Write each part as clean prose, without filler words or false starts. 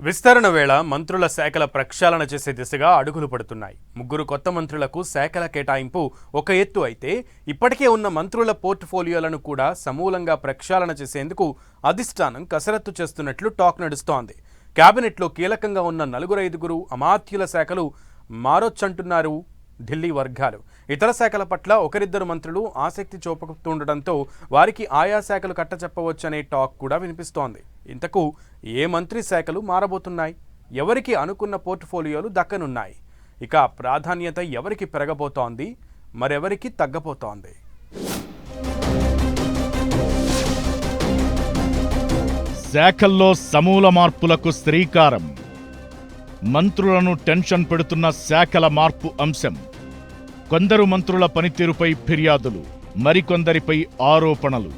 విస్తరణ వేళ మంత్రుల శాఖల ప్రక్షాళన చేసే దిశగా అడుగులు పడుతున్నాయి. ముగ్గురు కొత్త మంత్రులకు శాఖల కేటాయింపు ఒక ఎత్తు అయితే, ఇప్పటికే ఉన్న మంత్రుల పోర్ట్ఫోలియోలను కూడా సమూలంగా ప్రక్షాళన చేసేందుకు అధిష్టానం కసరత్తు చేస్తున్నట్లు టాక్ నడుస్తోంది. కేబినెట్లో కీలకంగా ఉన్న 4-5 అమాత్యుల శాఖలు మారొచ్చంటున్నారు ఢిల్లీ వర్గాలు. ఇతర శాఖల పట్ల ఒకరిద్దరు మంత్రులు ఆసక్తి చూపుతుండటంతో వారికి ఆయా శాఖలు కట్టచెప్పవచ్చనే టాక్ కూడా వినిపిస్తోంది. ఇంతకు ఏ మంత్రి శాఖలు మారబోతున్నాయి? ఎవరికి అనుకున్న పోర్ట్ఫోలియోలు దక్కనున్నాయి? ఇక ప్రాధాన్యత ఎవరికి పెరగబోతోంది, మరెవరికి తగ్గబోతోంది? శాఖల్లో సమూల మార్పులకు శ్రీకారం. మంత్రులను టెన్షన్ పెడుతున్న శాఖల మార్పు అంశం. కొందరు మంత్రుల పనితీరుపై ఫిర్యాదులు, మరికొందరిపై ఆరోపణలు.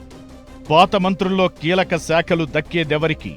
పాత మంత్రుల్లో కీలక శాఖలు దక్కేదెవరికి?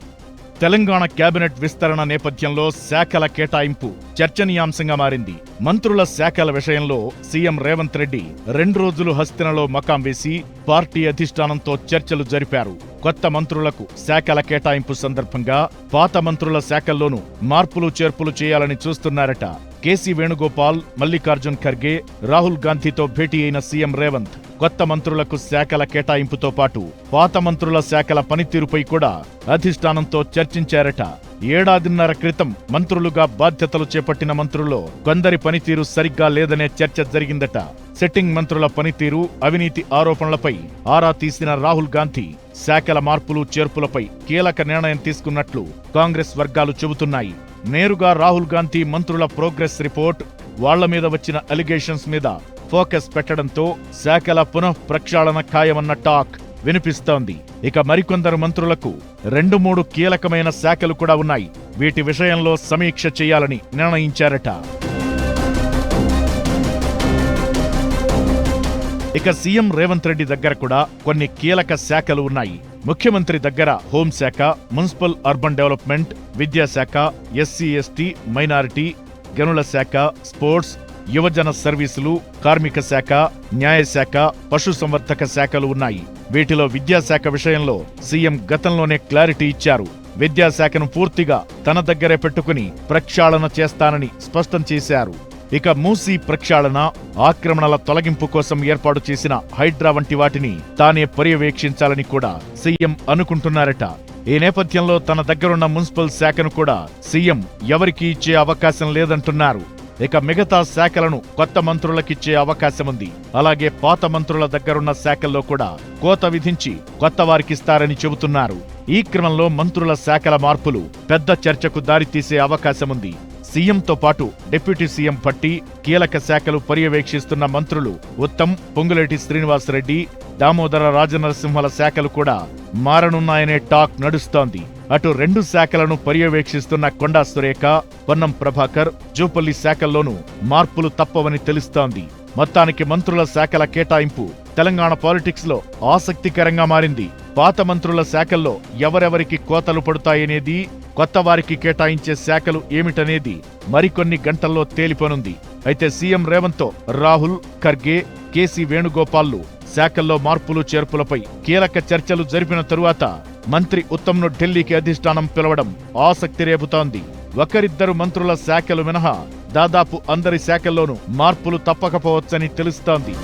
తెలంగాణ కేబినెట్ విస్తరణ నేపథ్యంలో శాఖల కేటాయింపు చర్చనీయాంశంగా మారింది. మంత్రుల శాఖల విషయంలో సీఎం రేవంత్ రెడ్డి 2 రోజులు హస్తినలో మకాం వేసి పార్టీ అధిష్టానంతో చర్చలు జరిపారు. కొత్త మంత్రులకు శాఖల కేటాయింపు సందర్భంగా పాత మంత్రుల శాఖల్లోనూ మార్పులు చేర్పులు చేయాలని చూస్తున్నారట. కేసీ వేణుగోపాల్, మల్లికార్జున్ ఖర్గే, రాహుల్ గాంధీతో భేటీ అయిన సీఎం రేవంత్ కొత్త మంత్రులకు శాఖల కేటాయింపుతో పాటు పాత మంత్రుల శాఖల పనితీరుపై కూడా అధిష్టానంతో చర్చించారట. 1.5 ఏళ్ల క్రితం మంత్రులుగా బాధ్యతలు చేపట్టిన మంత్రుల్లో కొందరి పనితీరు సరిగ్గా లేదనే చర్చ జరిగిందట. సిట్టింగ్ మంత్రుల పనితీరు, అవినీతి ఆరోపణలపై ఆరా తీసిన రాహుల్ గాంధీ శాఖల మార్పులు చేర్పులపై కీలక నిర్ణయం తీసుకున్నట్లు కాంగ్రెస్ వర్గాలు చెబుతున్నాయి. నేరుగా రాహుల్ గాంధీ మంత్రుల ప్రోగ్రెస్ రిపోర్ట్, వాళ్ల మీద వచ్చిన అలిగేషన్స్ మీద ఫోకస్ పెట్టడంతో శాఖల పునః ప్రక్షాళన ఖాయమన్న టాక్ వినిపిస్తోంది. ఇక మరికొందరు మంత్రులకు 2-3 కీలకమైన శాఖలు కూడా ఉన్నాయి. వీటి విషయంలో సమీక్ష చేయాలని నిర్ణయించారట. ఇక సీఎం రేవంత్ రెడ్డి దగ్గర కూడా కొన్ని కీలక శాఖలు ఉన్నాయి. ముఖ్యమంత్రి దగ్గర హోంశాఖ, మున్సిపల్ అర్బన్ డెవలప్మెంట్, విద్యాశాఖ, ఎస్సీ/ఎస్టీ, మైనారిటీ, గనుల శాఖ, స్పోర్ట్స్, యువజన సర్వీసులు, కార్మిక శాఖ, న్యాయశాఖ, పశుసంవర్ధక శాఖలు ఉన్నాయి. వీటిలో విద్యాశాఖ విషయంలో సీఎం గతంలోనే క్లారిటీ ఇచ్చారు. విద్యాశాఖను పూర్తిగా తన దగ్గరే పెట్టుకుని ప్రక్షాళన చేస్తానని స్పష్టం చేశారు. ఇక మూసీ ప్రక్షాళన, ఆక్రమణల తొలగింపు కోసం ఏర్పాటు చేసిన హైడ్రా వంటి వాటిని తానే పర్యవేక్షించాలని కూడా సీఎం అనుకుంటున్నారట. ఈ నేపథ్యంలో తన దగ్గరున్న మున్సిపల్ శాఖను కూడా సీఎం ఎవరికీ ఇచ్చే అవకాశం లేదంటున్నారు. ఇక మిగతా శాఖలను కొత్త మంత్రులకిచ్చే అవకాశముంది. అలాగే పాత మంత్రుల దగ్గరున్న శాఖల్లో కూడా కోత విధించి కొత్త వారికిస్తారని చెబుతున్నారు. ఈ క్రమంలో మంత్రుల శాఖల మార్పులు పెద్ద చర్చకు దారితీసే అవకాశముంది. సీఎంతో పాటు డిప్యూటీ సీఎం పట్టి కీలక శాఖలు పర్యవేక్షిస్తున్న మంత్రులు ఉత్తమ్, పొంగులేటి శ్రీనివాసరెడ్డి, దామోదర రాజనరసింహల శాఖలు కూడా మారనున్నాయనే టాక్ నడుస్తోంది. అటు 2 శాఖలను పర్యవేక్షిస్తున్న కొండా సురేఖ, పొన్నం ప్రభాకర్, జూపల్లి శాఖల్లోనూ మార్పులు తప్పవని తెలుస్తోంది. మొత్తానికి మంత్రుల శాఖల కేటాయింపు తెలంగాణ పాలిటిక్స్ లో ఆసక్తికరంగా మారింది. పాత మంత్రుల శాఖల్లో ఎవరెవరికి కోతలు పడుతాయనేది, కొత్త వారికి కేటాయించే శాఖలు ఏమిటనేది మరికొన్ని గంటల్లో తేలిపోనుంది. అయితే సీఎం రేవంత్తో రాహుల్, ఖర్గే, కేసీ వేణుగోపాల్లు శాఖల్లో మార్పులు చేర్పులపై కీలక చర్చలు జరిపిన తరువాత మంత్రి ఉత్తమ్ను ఢిల్లీకి అధిష్టానం పిలవడం ఆసక్తి రేపుతోంది. ఒకరిద్దరు మంత్రుల శాఖలు మినహా దాదాపు అందరి శాఖల్లోనూ మార్పులు తప్పకపోవచ్చని తెలుస్తోంది.